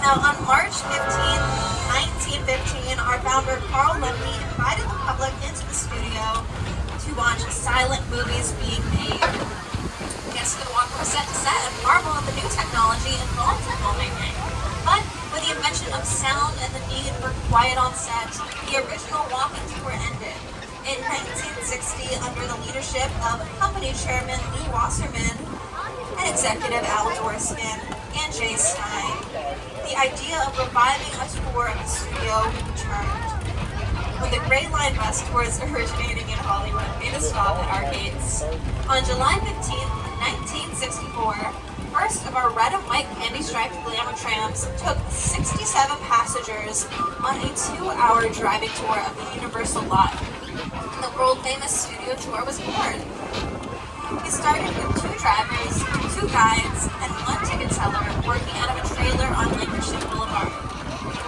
Now, on March 15th, 1915, our founder Carl Lemke invited the public into the studio to watch silent movies being made. Guests could walk from set to set and marvel at the new technology involved in filmmaking. But with the invention of sound and the need for quiet on set, the original walking tour ended. In 1960, under the leadership of company chairman Lou Wasserman and executive Al Dorsman and Jay Stein, the idea of reviving a tour of the studio returned. When the Gray Line bus tours originating in Hollywood made a stop at our gates. On July 15th, 1964, first of our red and white candy-striped glamour trams took 67 passengers on a 2-hour driving tour of the Universal lot. The world-famous studio tour was born. We started with 2 drivers, 2 guides, and 1 ticket seller working out of a trailer on Lancashire Boulevard.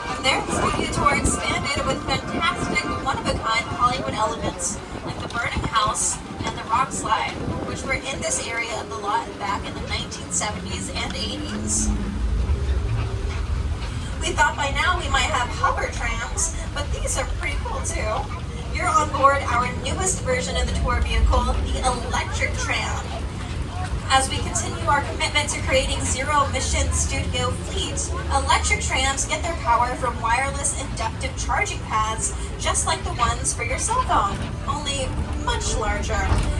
From there, the studio tour expanded with fantastic, one-of-a-kind Hollywood elements like the burning house and the rock slide, which were in this area of the lot back in the 1970s and 80s. We thought by now we might have hover trams, but these are pretty cool too. You're on board our newest version of the tour vehicle, the electric tram. As we continue our commitment to creating zero-emission studio fleet, electric trams get their power from wireless inductive charging pads, just like the ones for your cell phone, only much larger.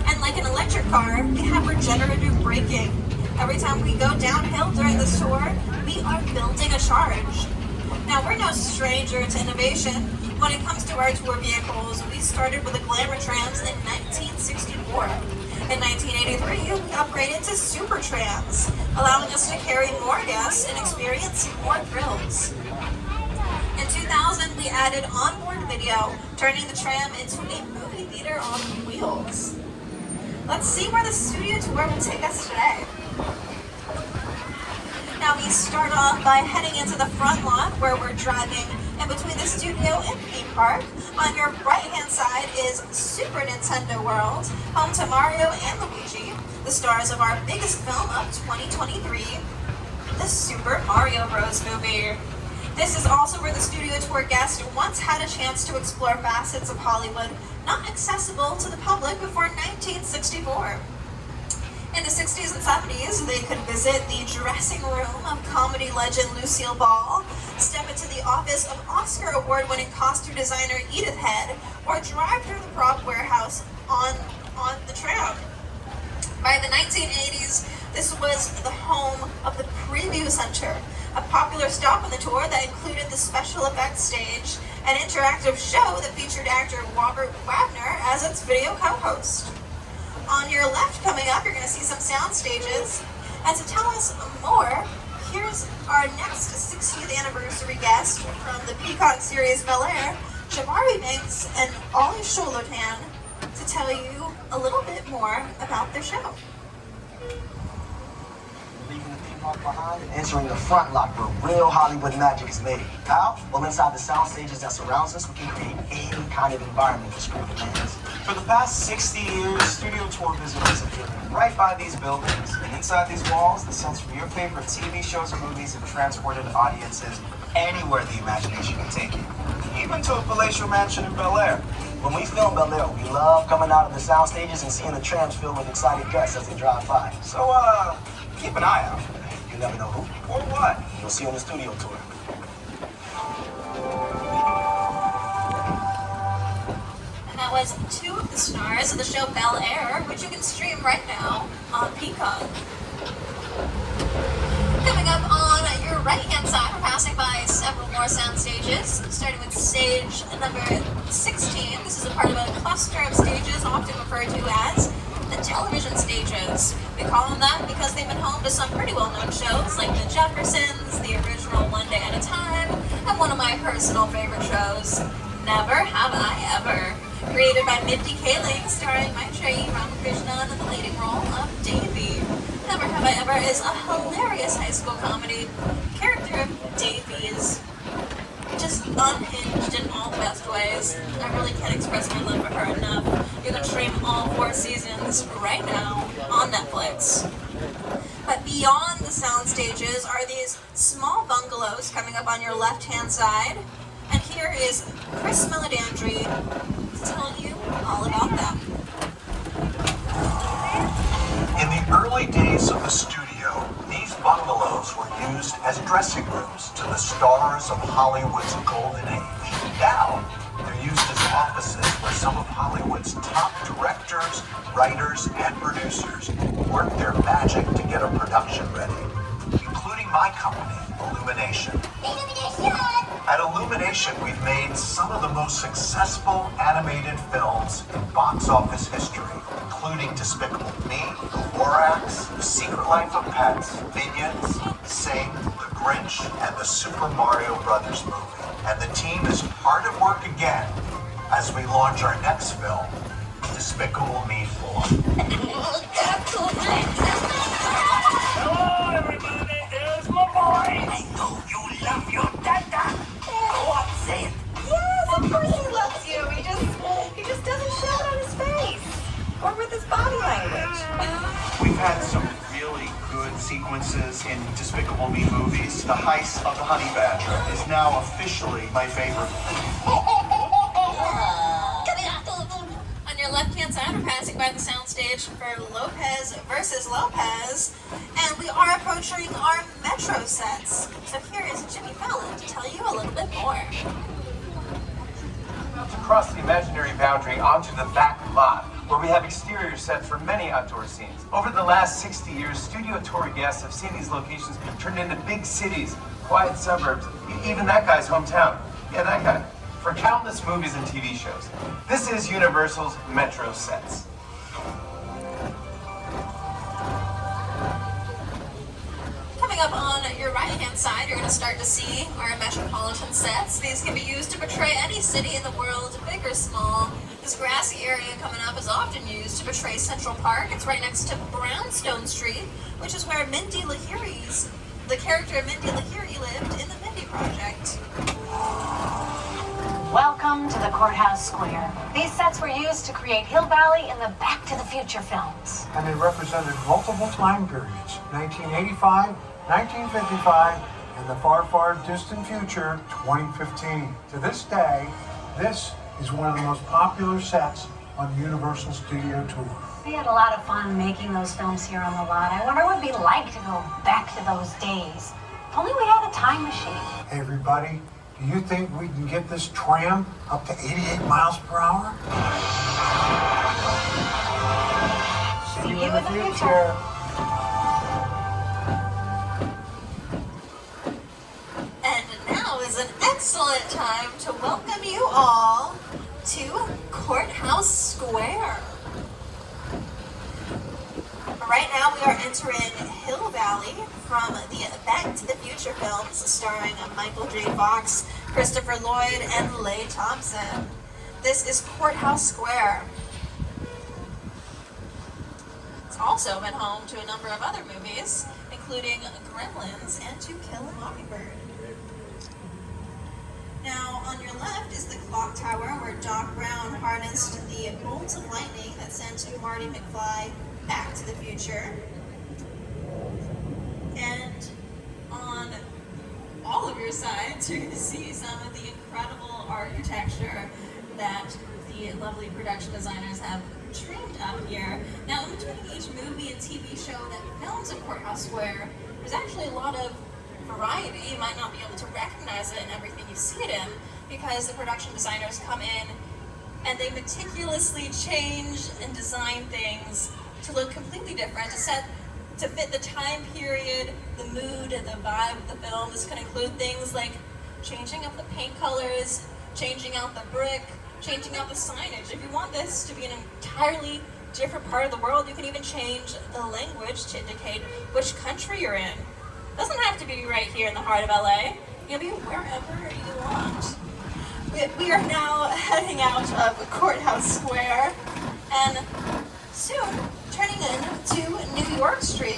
And like an electric car, they have regenerative braking. Every time we go downhill during the tour, we are building a charge. Now, we're no stranger to innovation. When it comes to our tour vehicles, we started with the glamour trams in 1964. In 1983, we upgraded to super trams, allowing us to carry more guests and experience more thrills. In 2000, we added onboard video, turning the tram into a movie theater on wheels. Let's see where the studio tour will take us today. Now we start off by heading into the front lot where we're driving in between the studio and theme park. On your right-hand side is Super Nintendo World, home to Mario and Luigi, the stars of our biggest film of 2023, the Super Mario Bros. Movie. This is also where the studio tour guest once had a chance to explore facets of Hollywood not accessible to the public before 1964. In the 60s and 70s, they could visit the dressing room of comedy legend Lucille Ball, step into the office of Oscar award-winning costume designer Edith Head, or drive through the prop warehouse on the tram. By the 1980s, this was the home of the Preview Center, a popular stop on the tour that included the special effects stage, an interactive show that featured actor Robert Wagner as its video co-host. On your left, coming up, you're going to see some sound stages. And to tell us more, here's our next 60th anniversary guest from the Peacock series Bel Air, Jabari Banks and Ollie Sholotan, to tell you a little bit more about their show. Leaving the theme park behind and entering the front lot where real Hollywood magic is made. How? Well, inside the sound stages that surrounds us, we can create any kind of environment the screen demands. For the past 60 years, studio tour visitors have driven right by these buildings, and inside these walls, the sets from your favorite TV shows or movies have transported audiences anywhere the imagination can take you, even to a palatial mansion in Bel Air. When we film Bel Air, we love coming out of the sound stages and seeing the trams filled with excited guests as they drive by. So, keep an eye out. You never know who Or what? you'll see on the studio tour. That was 2 of the stars of the show Bel Air, which you can stream right now on Peacock. Coming up on your right-hand side, we're passing by several more sound stages, starting with stage number 16. This is a part of a cluster of stages often referred to as the television stages. We call them that because they've been home to some pretty well-known shows like The Jeffersons, the original One Day at a Time, and one of my personal favorite shows, Never Have I Ever. Created by Mindy Kaling, starring Maitreyi Ramakrishnan in the leading role of Davy. Never Have I Ever is a hilarious high school comedy. The character of Davy is just unhinged in all the best ways. I really can't express my love for her enough. You can stream all 4 seasons right now on Netflix. But beyond the sound stages are these small bungalows coming up on your left-hand side. And here is Chris Meledandri to tell you all about them. In the early days of the studio, these bungalows were used as dressing rooms to the stars of Hollywood's golden age. Now, they're used as offices where some of Hollywood's top directors, writers, and producers work their magic to get a production ready, including my company, Illumination. At Illumination, we've made some of the most successful animated films in box office history, including Despicable Me, The Lorax, The Secret Life of Pets, Minions, Sing, The Grinch, and the Super Mario Brothers movie. And the team is hard at work again as we launch our next film, Despicable Me 4. Hello, everybody. Here's my boy. I know you love your dada. What's it? Yes, of course he loves you. He just doesn't show it on his face or with his body language. We've had some really good sequences in Despicable Me movies. The heist of the Honey Badger is now officially my favorite. On your left-hand side, we're passing by the soundstage for Lopez versus Lopez, and we are approaching our Metro sets. So here is Jimmy Fallon to tell you a little bit more. To cross the imaginary boundary onto the back lot, where we have exterior sets for many outdoor scenes. Over the last 60 years, studio tour guests have seen these locations turned into big cities, quiet suburbs, even that guy's hometown. Yeah, that guy. For countless movies and TV shows. This is Universal's Metro Sets. Coming up on your right-hand side, you're going to start to see our metropolitan sets. These can be used to portray any city in the world, big or small. This grassy area coming up is often used to portray Central Park. It's right next to Brownstone Street, which is where the character Mindy Lahiri lived in the Mindy Project. Welcome to the Courthouse Square. These sets were used to create Hill Valley in the Back to the Future films. And they represented multiple time periods, 1985, 1955, and the far, far distant future, 2015. To this day, this is one of the most popular sets on Universal Studio Tour. We had a lot of fun making those films here on the lot. I wonder what it'd be like to go back to those days. If only we had a time machine. Hey, everybody, do you think we can get this tram up to 88 miles per hour? See you in the future. And now is an excellent time to welcome you all to Courthouse Square. Right now we are entering Hill Valley from the Back to the Future films starring Michael J. Fox, Christopher Lloyd, and Leigh Thompson. This is Courthouse Square. It's also been home to a number of other movies, including Gremlins and To Kill a Mockingbird. Now, on your left is the clock tower where Doc Brown harnessed the bolts of lightning that sent Marty McFly back to the future. And on all of your sides, you're going to see some of the incredible architecture that the lovely production designers have trimmed up here. Now, in between each movie and TV show that films at Courthouse Square, there's actually a lot of variety. You might not be able to recognize it in everything you see it in, because the production designers come in and they meticulously change and design things to look completely different, to fit the time period, the mood, and the vibe of the film. This can include things like changing up the paint colors, changing out the brick, changing out the signage. If you want this to be an entirely different part of the world, you can even change the language to indicate which country you're in. It doesn't have to be right here in the heart of LA. You can be wherever you want. We are now heading out of Courthouse Square and soon turning into New York Street.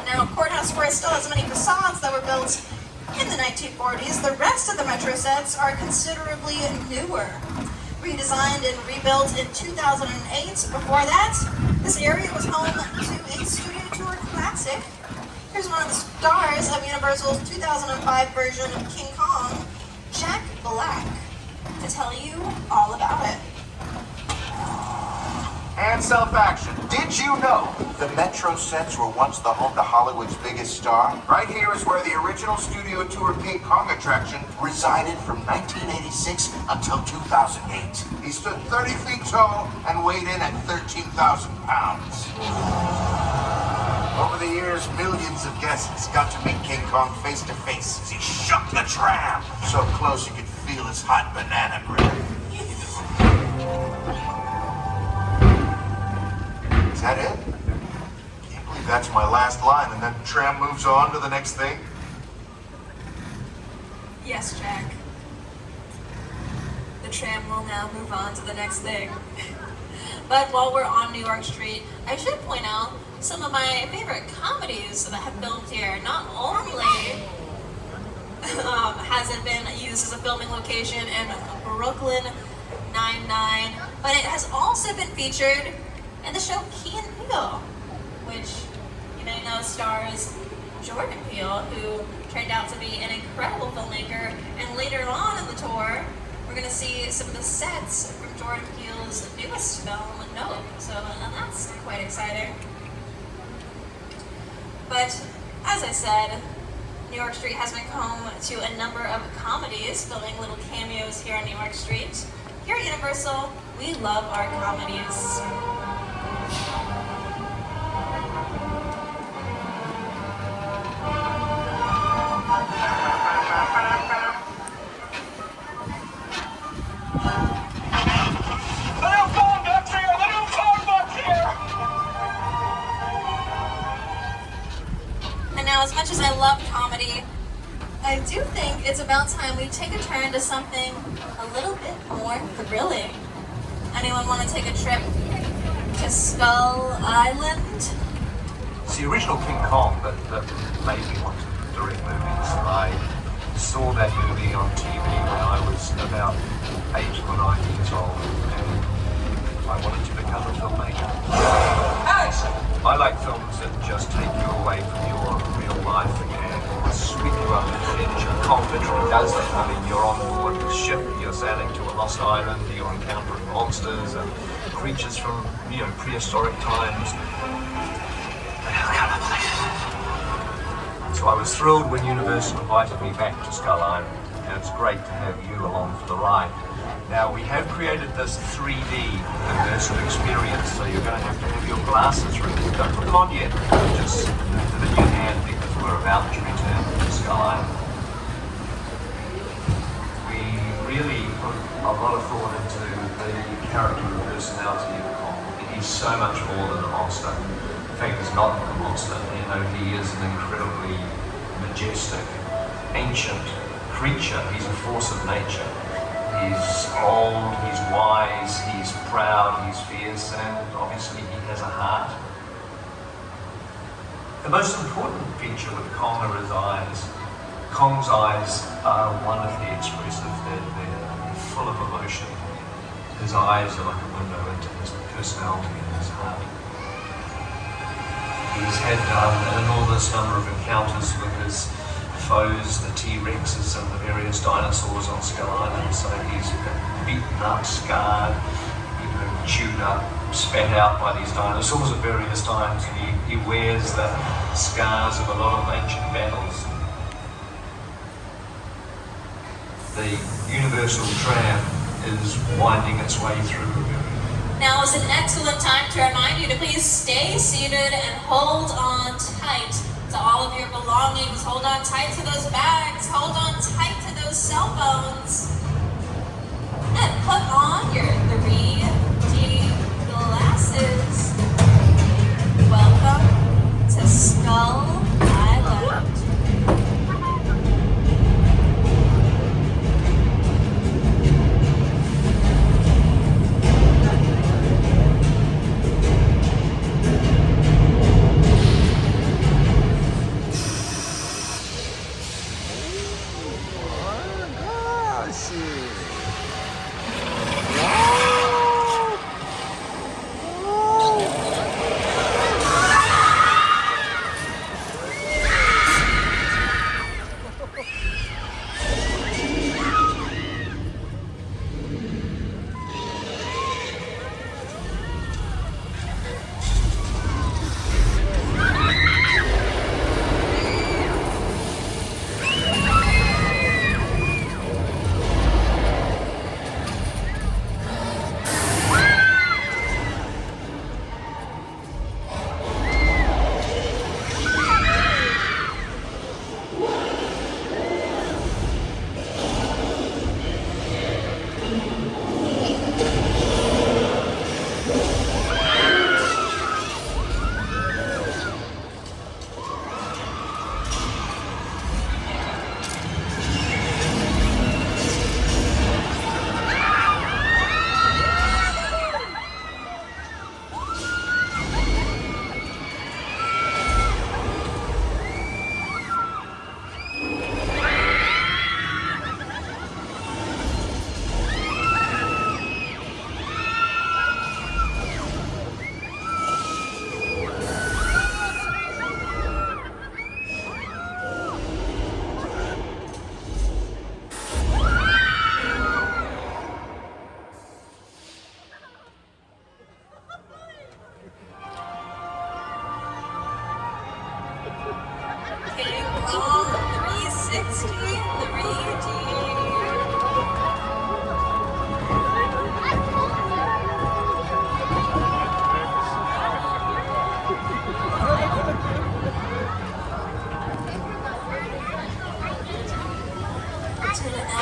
Now, Courthouse Square still has many facades that were built in the 1940s. The rest of the Metro sets are considerably newer. Redesigned and rebuilt in 2008. Before that, this area was home to a studio tour class classic, here's one of the stars of Universal's 2005 version of King Kong, Jack Black, to tell you all about it. And self-action. Did you know the Metro sets were once the home to Hollywood's biggest star? Right here is where the original studio tour King Kong attraction resided from 1986 until 2008. He stood 30 feet tall and weighed in at 13,000 pounds. Over the years, millions of guests got to meet King Kong face to face as he shook the tram. So close you could feel his hot banana breath. Is that it? Can't believe that's my last line, and then Tram moves on to the next thing. Yes, Jack. The tram will now move on to the next thing. But while we're on New York Street, I should point out some of my favorite comedies that have filmed here. Not only has it been used as a filming location in Brooklyn Nine-Nine, but it has also been featured in the show Key and Peele, which you may know stars Jordan Peele, who turned out to be an incredible filmmaker. And later on in the tour, we're going to see some of the sets from Jordan Peele's newest film, Nope. So that's quite exciting. But as I said, New York Street has been home to a number of comedies, filming little cameos here on New York Street. Here at Universal, we love our comedies. Now, as much as I love comedy, I do think it's about time we take a turn to something a little bit more thrilling. Anyone want to take a trip to Skull Island? It's the original King Kong that made me want to direct movies. I saw that movie on TV when I was about 8 or 9 years old, and I wanted to become a filmmaker. I like films that just take you away from your real life and sweep you up into the edge. Kong literally does that. I mean, you're on board the ship, you're sailing to a lost island, you're encountering monsters and creatures from, prehistoric times. So I was thrilled when Universal invited me back to Skull Island, and it's great to have you along for the ride. Now, we have created this 3D immersive experience, so you're going to have your glasses removed. Don't look on yet, just move them in your hand because we're about to return to Skull Island. We really put a lot of thought into the character and personality of Kong. He's so much more than a monster. In fact, he's not a monster. He is an incredibly majestic, ancient creature. He's a force of nature. He's old, he's wise, he's proud, he's fierce, and obviously he has a heart. The most important feature with Kong are his eyes. Kong's eyes are wonderfully expressive. They're full of emotion. His eyes are like a window into his personality and his heart. He's had an enormous number of encounters with his foes, the T-Rexes and the various dinosaurs on Skull Island, so he's been beaten up, scarred, chewed up, spat out by these dinosaurs at various times, and he wears the scars of a lot of ancient battles. The Universal Tram is winding its way through. Now is an excellent time to remind you to please stay seated and hold on tight to all of your belongings. Hold on tight to those bags. Hold on tight to those cell phones. And put on your 3D glasses. Welcome to Skull Island.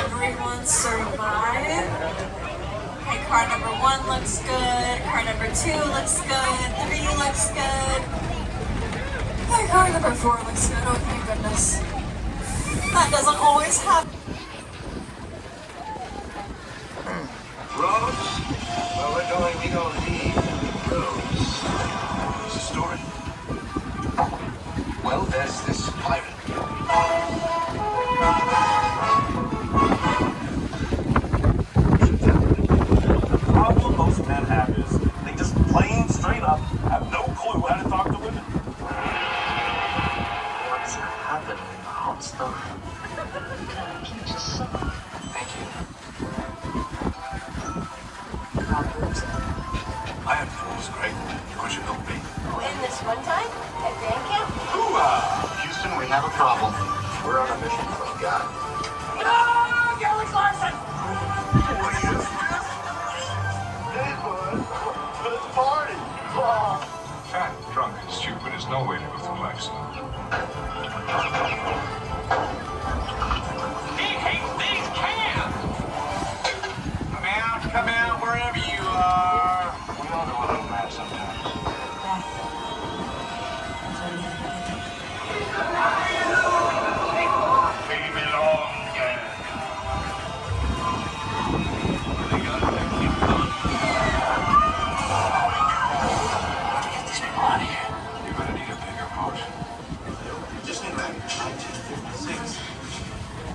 everyone survive? Okay, car number 1 looks good. Car number 2 looks good. 3 looks good. Okay, car number 4 looks good. Oh, thank goodness. That doesn't always happen. Rose? Well, we're going, we don't need Rose. What's the story? Well, there's this pirate. The problem most men have is they just plain straight up have no clue how to talk to women. What's happening, monster? Thank you. I have thought it was great. Could you help me? In this one time at band camp? Houston, we have a problem. We're on a mission from God. No! Gary Clarkson! What are you? Hey, bud. Let's party. Fat, drunk, and stupid is no way to go through life, son. He hates these cans! Come out, wherever you are. We all go a little mad sometimes. Leave me alone, yeah. They got it. Get these people out of here. You're gonna need a bigger boat. Just think back to 1956.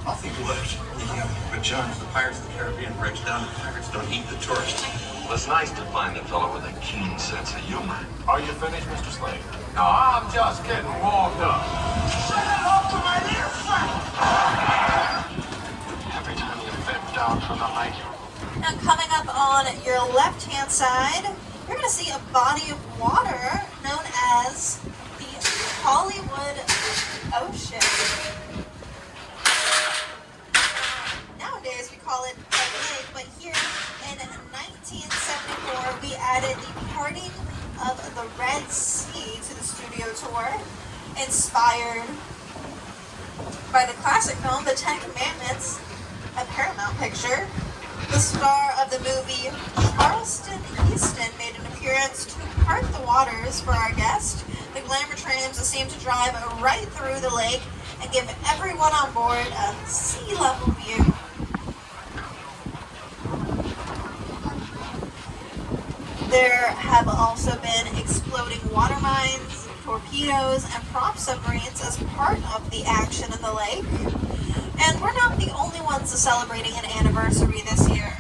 Nothing was. Yeah, but John, if the Pirates of the Caribbean breaks down, the pirates don't eat the tourists. Well, it's nice to find a fellow with a keen sense of humor. Are you finished, Mr. Slade? No, I'm just getting warmed up. Say hello to my little friend! Every time you bend down from the height, Now coming up on your left-hand side, you're going to see a body of water known as the Hollywood Ocean. Nowadays we call it a lake, but here in 1974 we added the parting of the Red Sea to the studio tour, inspired by the classic film The Ten Commandments, a Paramount picture. The star of the movie, Charleston Heston, made an appearance to part the waters for our guest. The glamour trams seem to drive right through the lake and give everyone on board a sea-level view. There have also been exploding water mines, torpedoes, and prop submarines as part of the action in the lake. And we're not the only ones celebrating an anniversary this year.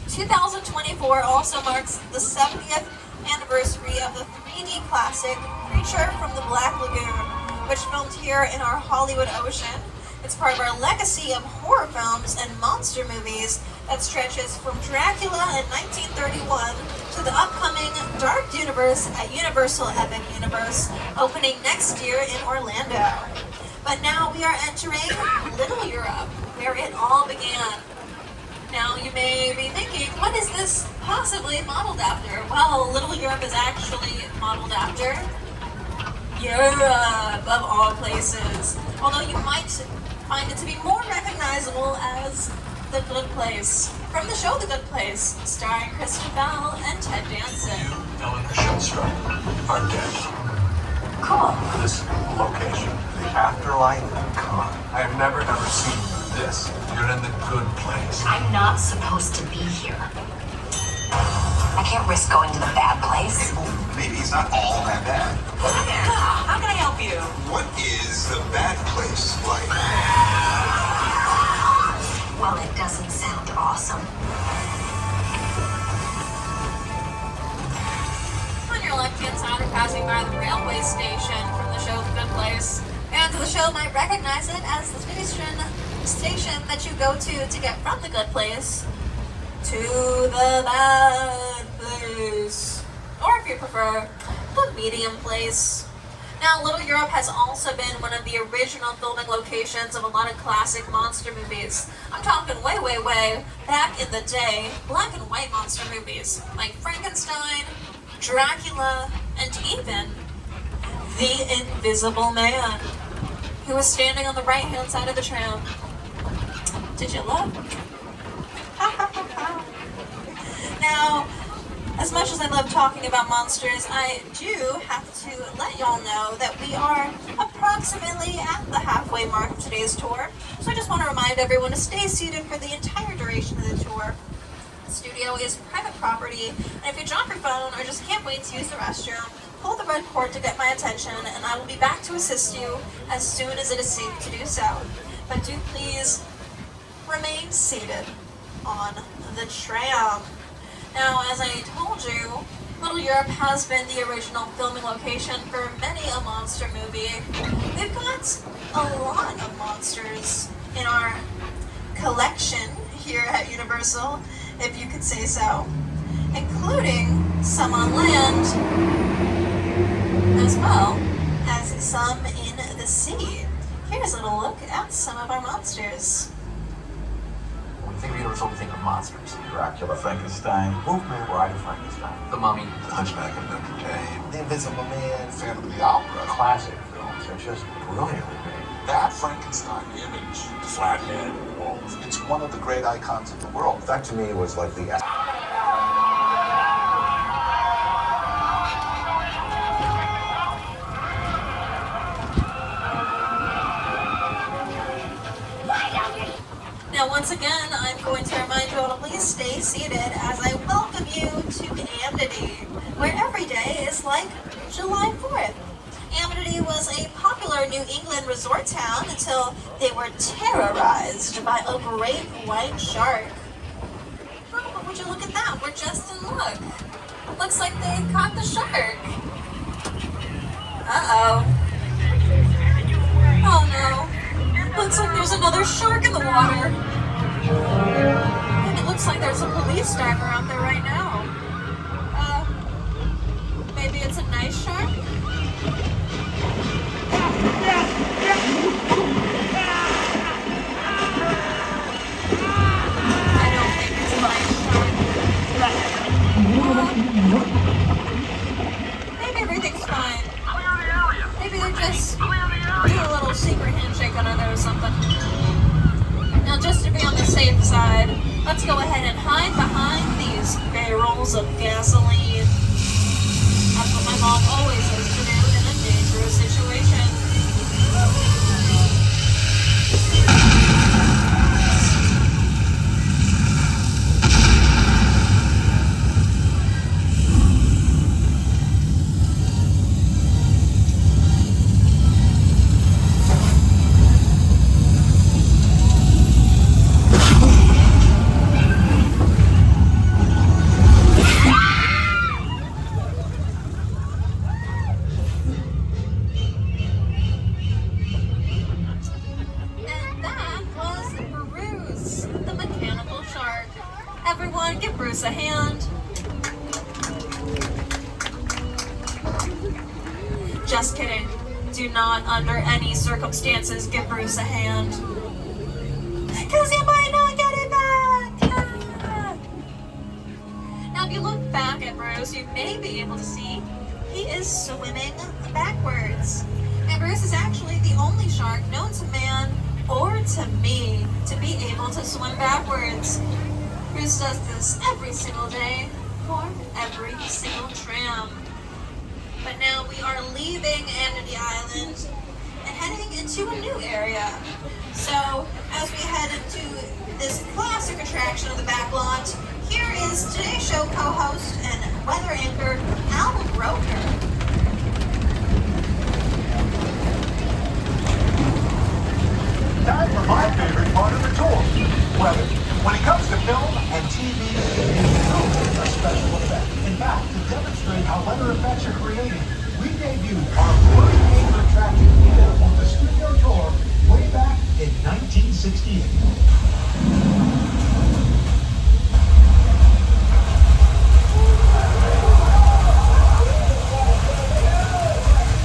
2024 also marks the 70th anniversary of the 3D classic Creature from the Black Lagoon, which filmed here in our Hollywood Ocean. It's part of our legacy of horror films and monster movies that stretches from Dracula in 1931 to the upcoming Dark Universe at Universal Epic Universe, opening next year in Orlando. But now we are entering Little Europe, where it all began. Now you may be thinking, what is this possibly modeled after? Well, Little Europe is actually modeled after Europe, of all places. Although you might find it to be more recognizable as The Good Place. From the show The Good Place, starring Kristen Bell and Ted Danson. Ellen Shellstrop are dead. Cool. This location, the afterlife, come on. I have never ever seen this. You're in the good place. I'm not supposed to be here. I can't risk going to the bad place. Maybe it's not all that bad. Hi there. How can I help you? What is the bad place like? Well, it doesn't sound awesome. On your left-hand side, we're passing by the railway station from the show The Good Place. And the show might recognize it as the station that you go to get from The Good Place to the bad place. Or if you prefer, the medium place. Now, Little Europe has also been one of the original filming locations of a lot of classic monster movies. I'm talking way, way, way back in the day, black and white monster movies like Frankenstein, Dracula, and even The Invisible Man, who was standing on the right-hand side of the tram. Did you look? Now, as much as I love talking about monsters, I do have to let y'all know that we are approximately at the halfway mark of today's tour. So I just want to remind everyone to stay seated for the entire duration of the tour. The studio is private property, and if you drop your phone or just can't wait to use the restroom, pull the red cord to get my attention, and I will be back to assist you as soon as it is safe to do so. But do please remain seated on the tram. Now, as I told you, Little Europe has been the original filming location for many a monster movie. We've got a lot of monsters in our collection here at Universal, if you could say so, including some on land, as well as some in the sea. Here's a little look at some of our monsters. When you think of Universal, we think of monsters. Dracula, Frankenstein, Movement. Bride of Frankenstein, The Mummy, The Hunchback of Notre Dame, The Invisible Man. Phantom of the Opera. classic films. They're just brilliantly made. That Frankenstein image, the flathead, walls, it's one of the great icons of the world. That to me was like the Now, once again, I'm going to remind you all to please stay seated as I welcome you to Amity, where every day is like July 4th. Amity was a popular New England resort town until they were terrorized by a great white shark. Oh, but would you look at that? We're just in luck. Looks like they caught the shark. Uh-oh. Oh no. Looks like there's another shark in the water. And it looks like there's a police diver out there right now. Maybe it's a nice shark? I don't think it's a nice shark. Maybe everything's fine. Maybe they're just doing a little secret handshake under there or something. Now, just to be on the safe side, let's go ahead and hide behind these barrels of gasoline. That's what my mom always says to do in a dangerous situation. Everyone, give Bruce a hand. Just kidding. Do not, under any circumstances, give Bruce a hand. Because he might not get it back! Ah. Now, if you look back at Bruce, you may be able to see he is swimming backwards. And Bruce is actually the only shark known to man or to me to be able to swim backwards. Bruce does this every single day for every single tram. But now we are leaving Amity Island and heading into a new area. So as we head into this classic attraction of the back lot, here is today's show co-host and weather anchor, Al Roker. time for my favorite part of the tour, weather. When it comes to film and TV, film is a special effect. In fact, to demonstrate how weather effects are created, we debuted our first major attraction here on the studio tour way back in 1968.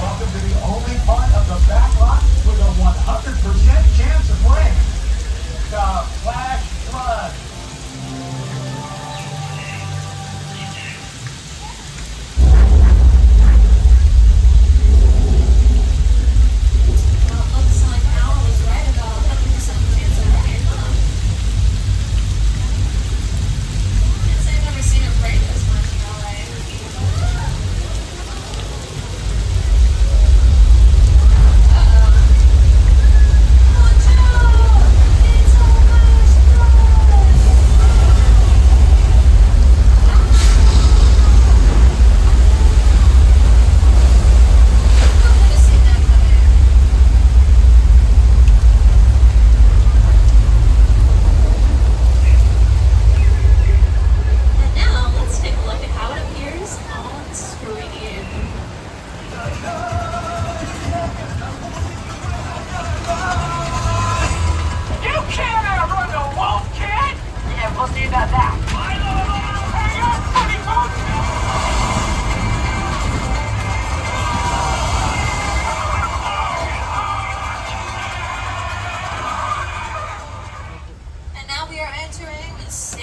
Welcome to the only part of the back lot with a 100% chance of rain. The flash flood. Well, it looks like Al was right about 100% chance of rain, huh?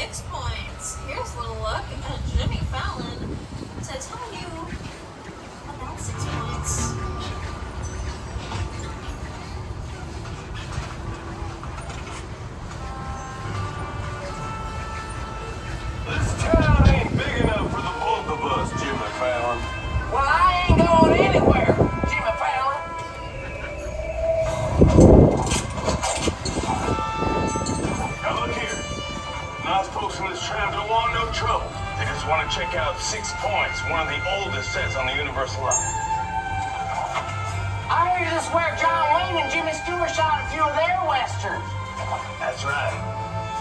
6 points. Here's a little look at Jimmy Fallon to tell you about 6 points. This town ain't big enough for the both of us, Jimmy Fallon. Well, I ain't going anywhere, Jimmy Fallon. Now look here. Nice folks in this tram don't want no trouble. They just want to check out 6 points, one of the oldest sets on the Universal line. I heard this is where John Wayne and Jimmy Stewart shot a few of their westerns. That's right.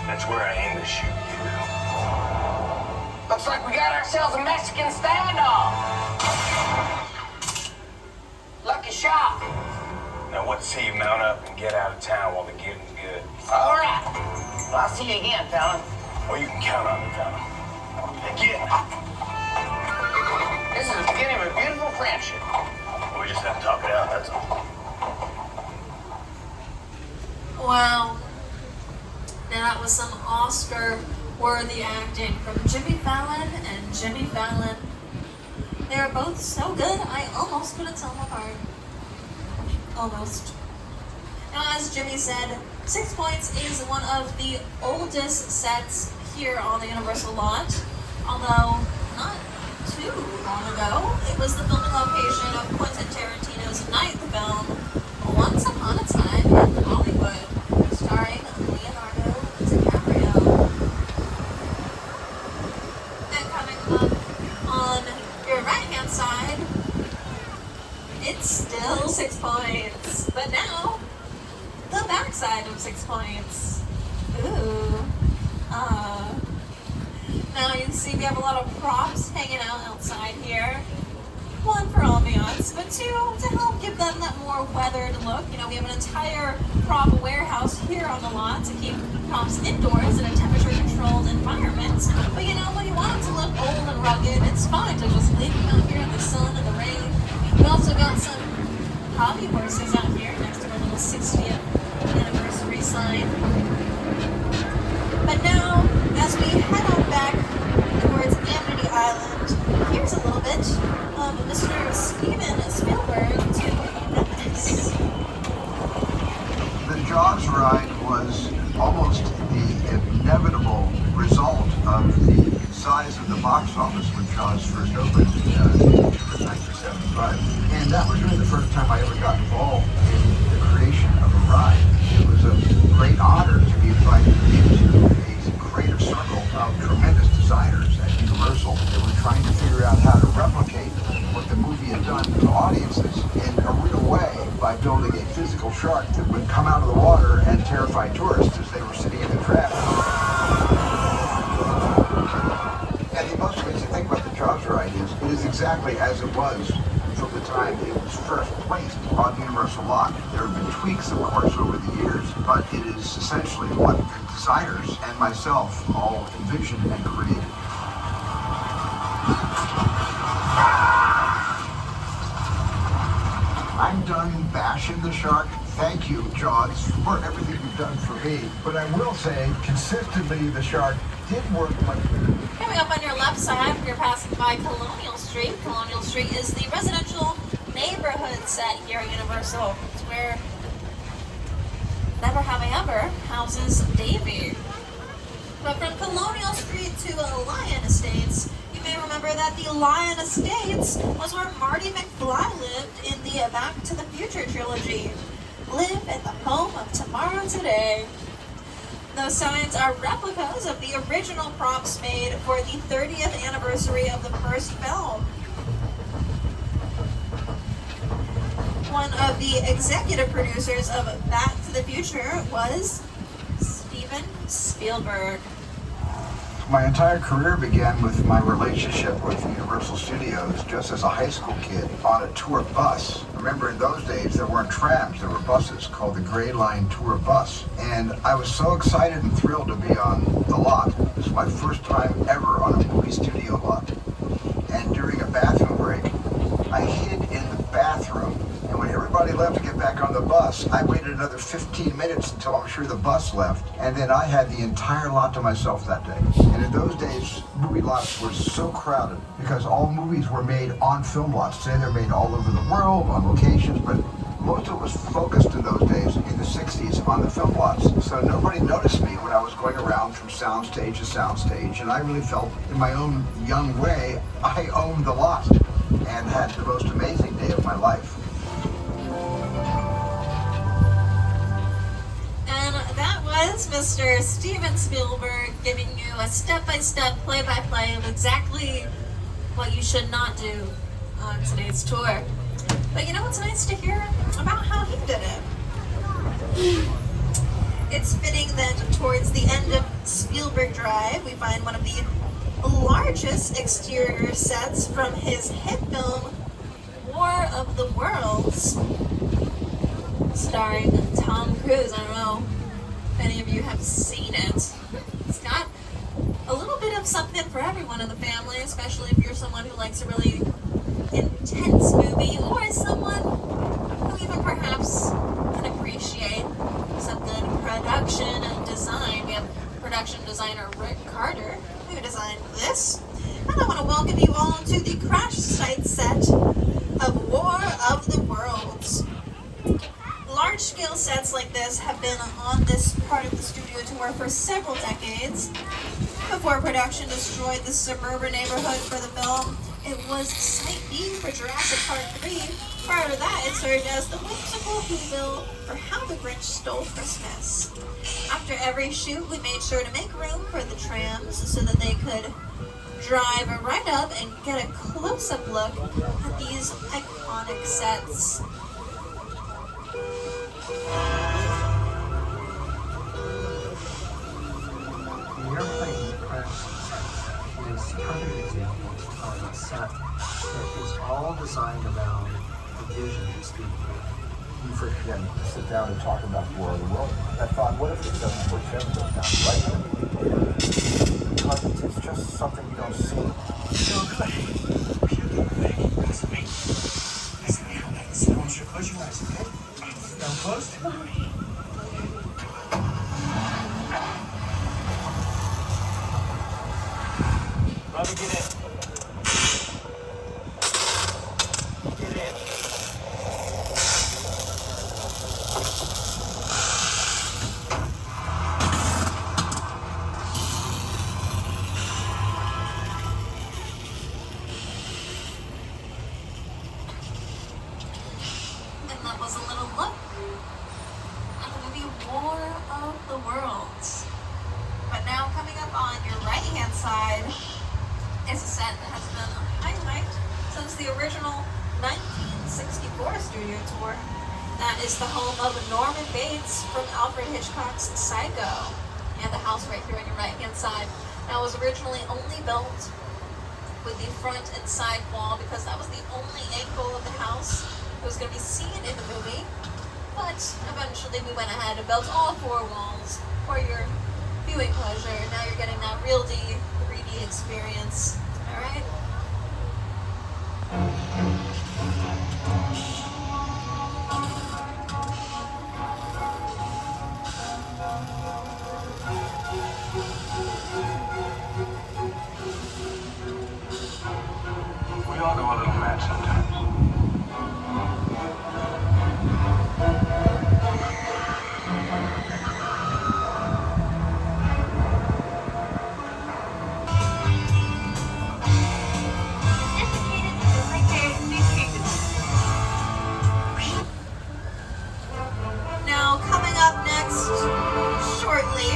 That's where I aim to shoot you. Looks like we got ourselves a Mexican standoff. Lucky shot. Now what say you mount up and get out of town while the getting's good? All right. Well, I'll see you again, fella. Well, you can count on me, fella. Again. This is the beginning of a beautiful friendship. We just have to talk it out, that's all. Wow. Now that was some Oscar-worthy acting from Jimmy Fallon and Jimmy Fallon. They are both so good, I almost couldn't tell them apart. Almost. Now, as Jimmy said, 6 Points is one of the oldest sets here on the Universal lot, although not too long ago. It was the filming location of Quentin Tarantino's ninth film, Once Upon a Time in Hollywood, starring Leonardo DiCaprio. And coming up on your right-hand side, it's still 6 points, but now the backside of 6 points. Ooh. Now you can see we have a lot of props hanging out outside here. One for ambiance, but two to help give them that more weathered look. You know, we have an entire prop warehouse here on the lot to keep props indoors in a temperature-controlled environment. But you know, when you want them to look old and rugged, it's fine to just leave them out here in the sun and the rain. We also got some hobby horses out here next to our little 60th anniversary sign. But now, as we head on back towards Amity Island, here's a little bit of Mr. Steven Spielberg to Memphis. The Jaws ride was almost the inevitable result of the size of the box office when Jaws first opened in 1975. And that was really the first time I ever got involved in the creation of a ride. It was a great honor to be invited into a creative circle of tremendous designers at Universal that were trying to figure out how to replicate what the movie had done to audiences in a real way by building a physical shark that would come out of the water and terrify tourists as they were sitting in the trap. And the most amazing thing about the Jaws ride is it is exactly as it was from the time it was first placed on Universal lot. There have been tweaks, of course, over the years, but it is essentially what the designers and myself all envisioned and created. I'm done bashing the shark. Thank you, Jaws, for everything you've done for me. But I will say, consistently, the shark did work much better. Coming up on your left side, you're passing by Colonial Street. Colonial Street is the residential neighborhood set here at Universal. It's where Never Have I Ever houses Davy. But from Colonial Street to Lion Estates, you may remember that the Lion Estates was where Marty McFly lived in the Back to the Future trilogy. Live in the home of tomorrow today. Those signs are replicas of the original props made for the 30th anniversary of the first film. One of the executive producers of Back to the Future was Steven Spielberg. My entire career began with my relationship with Universal Studios just as a high school kid on a tour bus. Remember, in those days, there weren't trams, there were buses called the Gray Line Tour Bus. And I was so excited and thrilled to be on the lot. It was my first time ever on a movie studio lot. And during a bathroom break, I hid in the bathroom, and when everybody everybody left to get back on the bus, I waited another 15 minutes until I'm sure the bus left, and then I had the entire lot to myself that day. And in those days, movie lots were so crowded because all movies were made on film lots. Today they're made all over the world, on locations, but most of it was focused in those days, in the 60s, on the film lots. So nobody noticed me when I was going around from soundstage to soundstage, and I really felt, in my own young way, I owned the lot and had the most amazing day of my life. And that was Mr. Steven Spielberg giving you a step-by-step, play-by-play of exactly what you should not do on today's tour. But you know what's nice to hear about how he did it? It's fitting that towards the end of Spielberg Drive, we find one of the largest exterior sets from his hit film, War of the Worlds, starring Tom Cruise. I don't know if any of you have seen it. It's got a little bit of something for everyone in the family, especially if you're someone who likes a really intense movie, or someone who even perhaps can appreciate some good production and design. We have production designer Rick Carter, who designed this. And I want to welcome you all to the crash site set of War of the Worlds. Large-scale sets like this have been on this part of the studio tour for several decades. Before production destroyed the suburban neighborhood for the film, it was Site B for Jurassic Park 3. Prior to that, it served as the whimsical Whoville for How the Grinch Stole Christmas. After every shoot, we made sure to make room for the Trams so that they could drive right up and get a close-up look at these iconic sets. The airplane crash is a perfect example of a set that is all designed around the vision of Steve Blum. You forget to sit down and talk about War of the World. I thought, what if the 747 goes down, right? Because it's just something you don't see. So good. That's me. Listen, I want you to close your eyes, okay? Now closed. Robbie, get in. Get in. And that was a little look at the movie War of the Worlds. But now coming up on your right-hand side is a set that has been a highlight since the original 1964 studio tour. That is the home of Norman Bates from Alfred Hitchcock's Psycho. And the house right here on your right-hand side. That was originally only built with the front and side wall because that was the only angle of the house that was going to be seen in the movie. But eventually we went ahead and built all four walls for your viewing pleasure. Now you're getting that real 3D experience. Alright? We all go a little mad sometimes. Now, coming up next, shortly,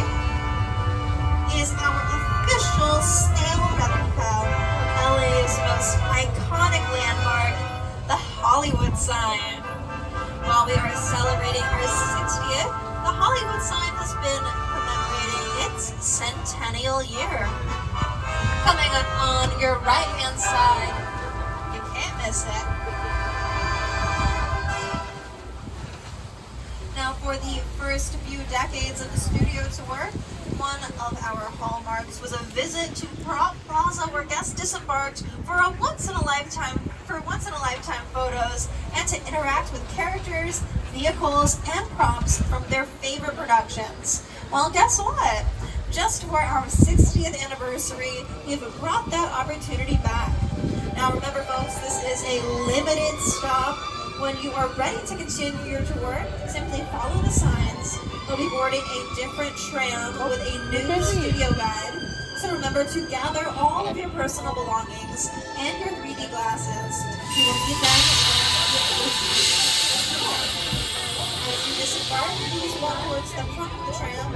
is our official scale replica of LA's most iconic landmark, the Hollywood sign. While we are celebrating our 60th, the Hollywood sign has been commemorating its centennial year. Coming up on your right-hand side, you can't miss it. Now, for the first few decades of the studio tour, one of our hallmarks was a visit to Plaza, where guests disembarked for a once-in-a-lifetime for once-in-a-lifetime photos and to interact with characters, vehicles, and props from their favorite productions. Well, guess what? Just for our 60th anniversary, we've brought that opportunity back. Now remember folks, this is a limited stop. When you are ready to continue your tour, simply follow the signs. We'll be boarding a different tram with a new studio guide. So remember to gather all of your personal belongings and your 3D glasses. You will need them as you disembark. Please walk towards the front of the tram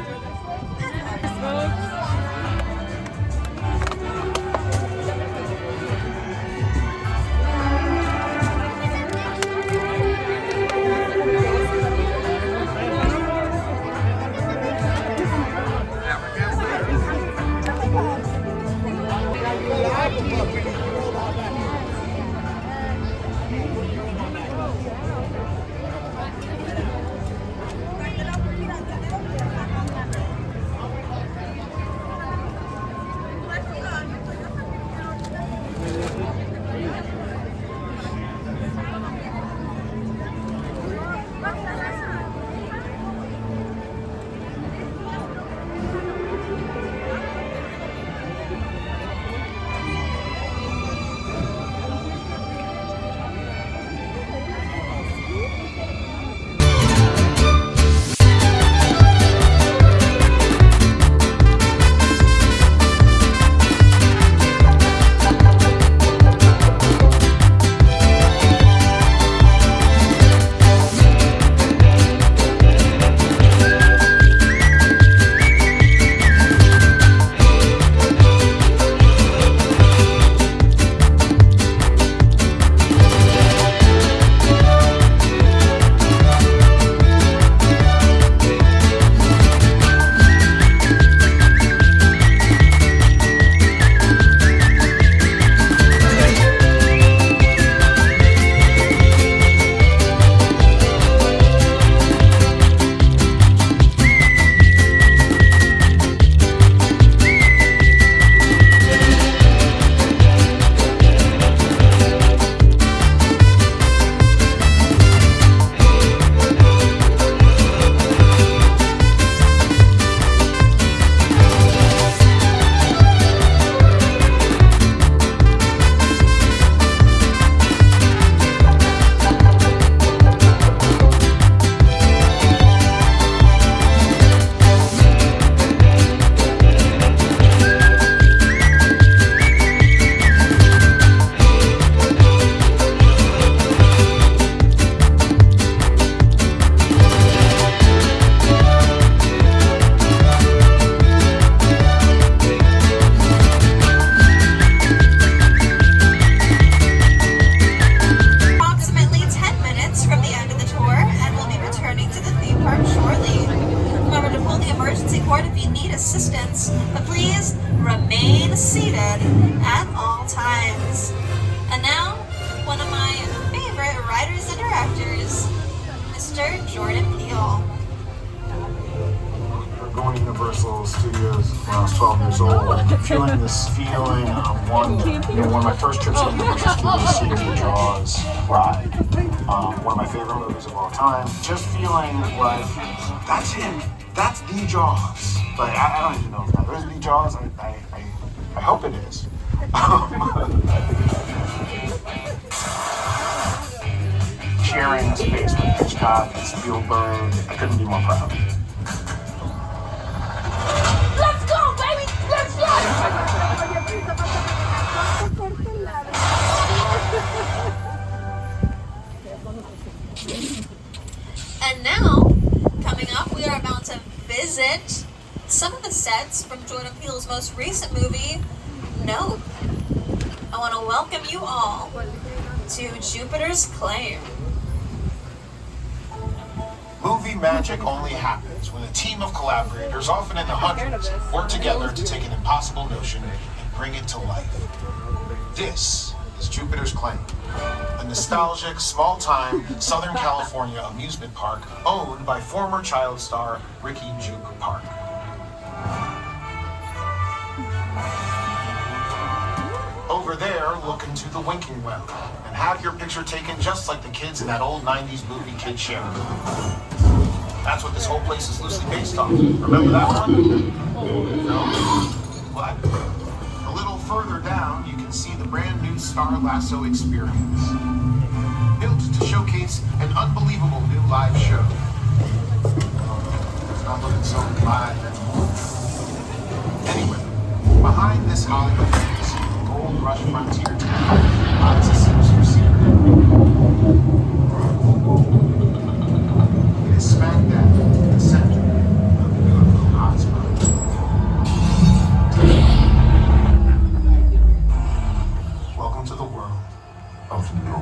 Universal Studios when I was 12 years old, feeling this feeling of wonder. One of my first trips to Universal Studios, seeing the Jaws ride, one of my favorite movies of all time. Just feeling like that's it, that's the Jaws. Like I don't even know if that is the Jaws. I hope it is. Sharing a space with Hitchcock and Spielberg, I couldn't be more proud. Let's go, baby! Let's go! And now, coming up, we are about to visit some of the sets from Jordan Peele's most recent movie, Nope. I want to welcome you all to Jupiter's Claim. Movie magic only happens when a team of collaborators, often in the hundreds, work together to take an impossible notion and bring it to life. This is Jupiter's Claim, a nostalgic, small-time Southern California amusement park owned by former child star Ricky Juke Park. Over there, look into the Winking Well and have your picture taken just like the kids in that old 90s movie Kid Show. That's what this whole place is loosely based on. Remember that one? No? What? A little further down, you can see the brand new Star Lasso experience. Built to showcase an unbelievable new live show. It's not looking so live anymore. Anyway, behind this Hollywood fantasy, gold rush frontier town lies a sinister secret. It is smack dab in the center of the UFO hotspot. Welcome to the world of no.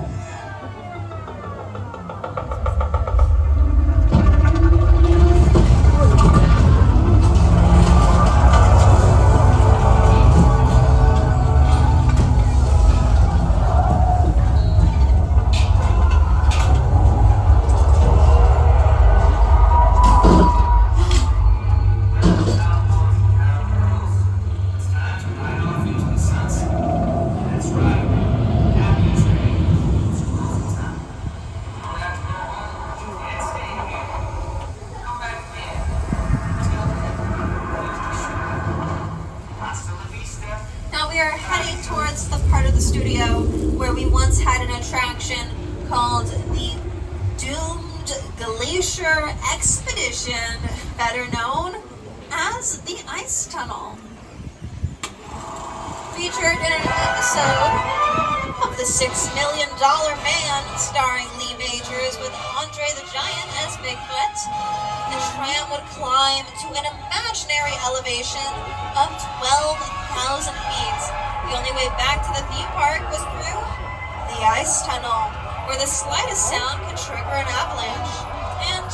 Now we are heading towards the part of the studio where we once had an attraction called the Doomed Glacier Expedition, better known as the Ice Tunnel. Featured in an episode of The $6 Million Man starring Lee Majors with Andre the Giant as Bigfoot, the tram would climb to an imaginary elevation of 12,000 feet. The only way back to the theme park was through the Ice Tunnel, where the slightest sound could trigger an avalanche. And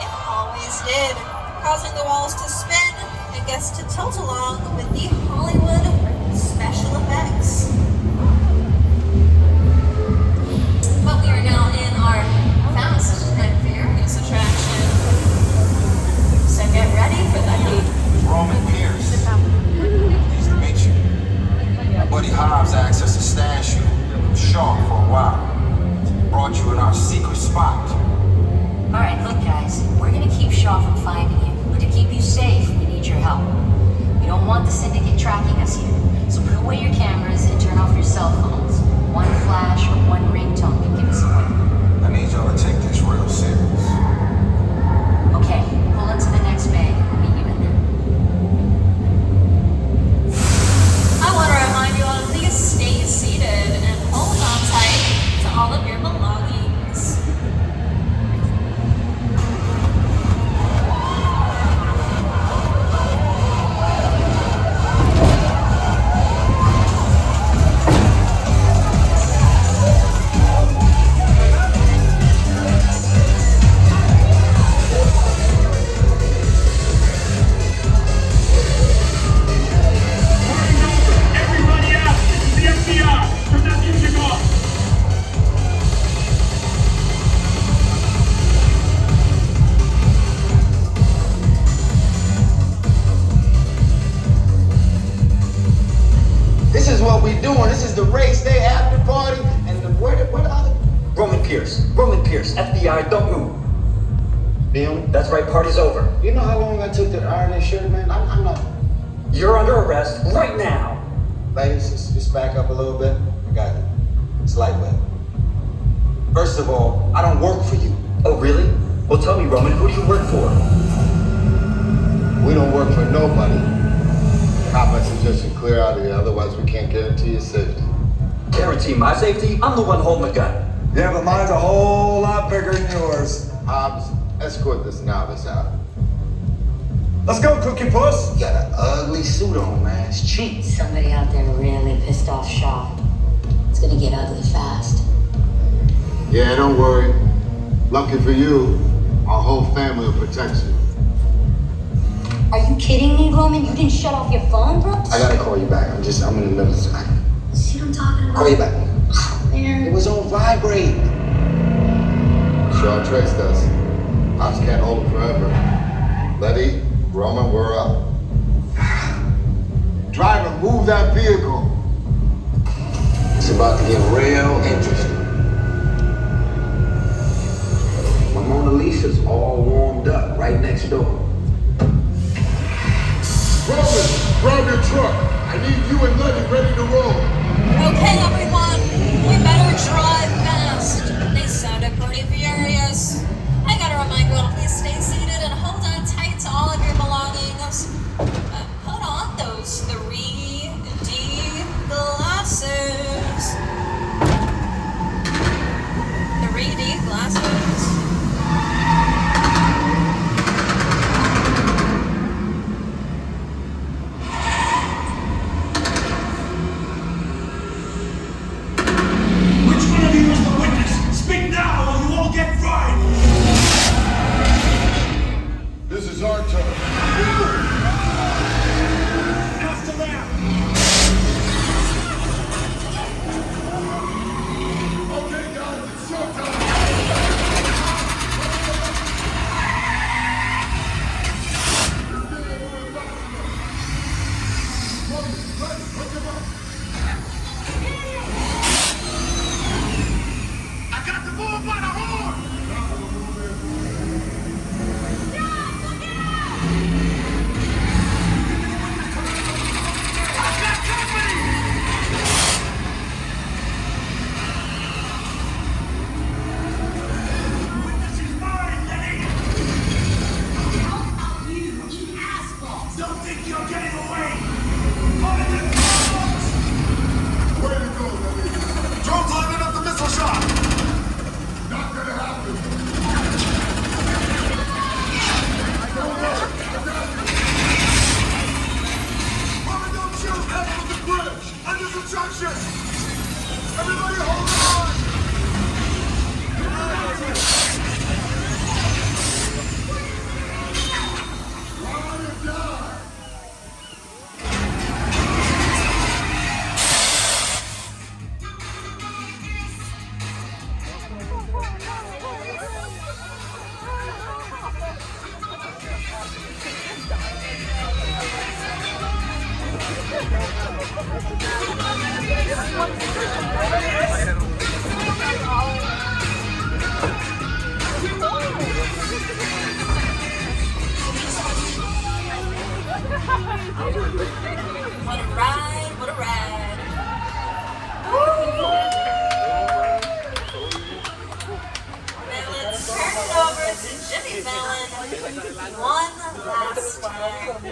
it always did, causing the walls to spin and guests to tilt along with the Hollywood special effects. But we are now in our Fast and Furious attraction. So get ready for the heat. Roman Pierce. Pleased to meet you. My buddy Hobbs asked us to stash you Shaw for a while. Brought you in our secret spot. Alright, look guys, we're gonna keep Shaw from finding you, but to keep you safe, we need your help. We don't want the syndicate tracking us here, so put away your cameras and turn off your cell phones. One flash or one ringtone can give us away. I need y'all to take this real serious. Okay, pull into the next bay. We'll meet you in there. I want to remind you all, please stay seated and hold on tight to all of your belongings. This is what we doing. This is the race day after party. And where the other? Roman Pierce, FBI, don't move. Damn. That's right, party's over. You know how long I took to iron this shirt, man? I'm not. You're under arrest right now. Ladies, just back up a little bit. I got it. It's lightweight. First of all, I don't work for you. Oh, really? Well, tell me, Roman, who do you work for? We don't work for nobody. Cop suggestion clear out of here, otherwise we can't guarantee your safety. Guarantee my safety? I'm the one holding the gun. Yeah, but mine's a whole lot bigger than yours. Hobbs, escort this novice out. Let's go, Cookie Puss. You got an ugly suit on, man. It's cheap. Somebody out there really pissed off Shaw. It's gonna get ugly fast. Yeah, don't worry. Lucky for you, our whole family will protect you. Are you kidding me, Roman? You didn't shut off your phone, bro? I gotta call you back. I'm in the middle of something. See what I'm talking about? Call you back. Man, it was on vibrate. Shaw traced us. Hobbs can't hold it forever. Letty, Roman, we're up. Driver, move that vehicle. It's about to get real interesting. Mona Lisa's all warmed up right next door. Roman, grab your truck. I need you and Letty ready to roll. Okay, everyone, we better drive fast. They sounded pretty furious. I gotta remind you all to please stay seated and hold on tight to all of your belongings. Put on those 3D glasses. 3D glasses. Speak now or you all get fried! This is our turn. After them! Okay, guys, it's showtime. I got the bull by the horn! I've got company! Witness is mine, Lenny! You asshole! Don't think you're getting away! Find the drones! Way to go, Letty. Drones lining up the missile shot! Not gonna happen. Mama, don't shoot! Head for the bridge! Under construction! Everybody hold on! Ride or die. What a ride, what a ride. Woo! Now let's turn it over to Jimmy Fallon one last time.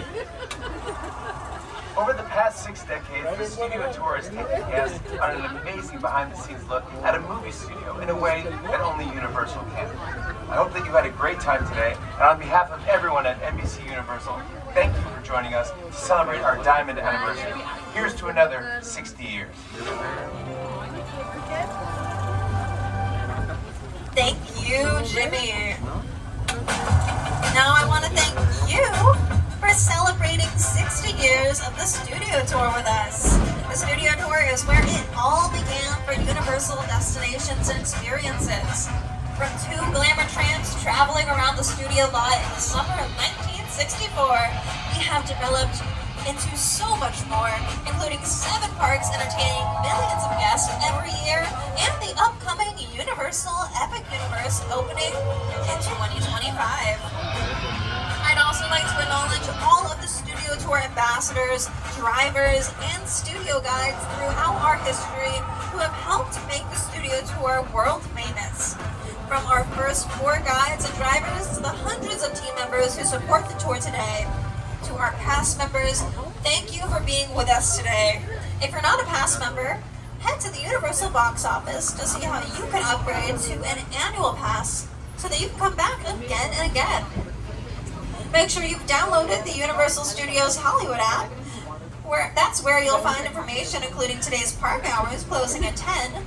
Over the past 6 decades, the studio tour has taken guests on an amazing behind-the-scenes look at a movie studio in a way that only Universal can. I hope that you had a great time today, and on behalf of everyone at NBC Universal, thank you for joining us to celebrate our diamond anniversary. Here's to another 60 years. Thank you, Jimmy. Now I want to thank you for celebrating 60 years of the studio tour with us. The studio tour is where it all began for Universal destinations and experiences. From 2 glamour trams traveling around the studio lot in the summer of 1964, we have developed into so much more, including 7 parks entertaining millions of guests every year, and the upcoming Universal Epic Universe opening in 2025. I'd also like to acknowledge all of the studio tour ambassadors, drivers, and studio guides throughout our history who have helped make the studio tour world famous. From our first 4 guides and drivers to the hundreds of team members who support the tour today, to our past members, thank you for being with us today. If you're not a past member, head to the Universal box office to see how you can upgrade to an annual pass so that you can come back again and again. Make sure you've downloaded the Universal Studios Hollywood app. That's where you'll find information including today's park hours closing at 10,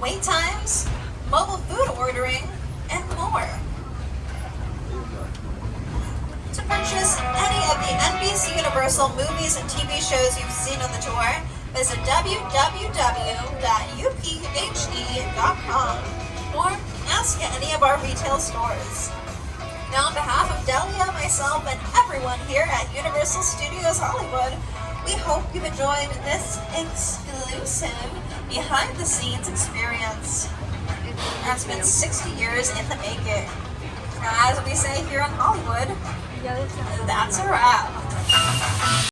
wait times, mobile food ordering, and more. To purchase any of the NBC Universal movies and TV shows you've seen on the tour, visit www.uphe.com or ask at any of our retail stores. Now, on behalf of Delia, myself, and everyone here at Universal Studios Hollywood, we hope you've enjoyed this exclusive behind-the-scenes experience. That's been 60 years in the making. As we say here in Hollywood, that's a wrap.